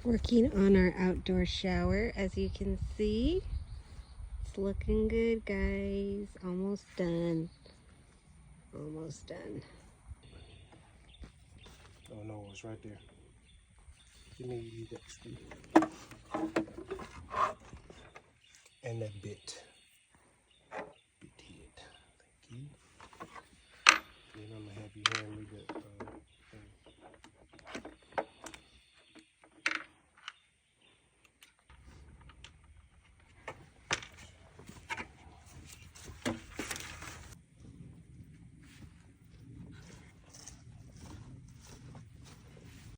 Working on our outdoor shower, as you can see. It's looking good, guys. Almost done. Almost done. Oh no, it's right there. Give me that screw. And that bit.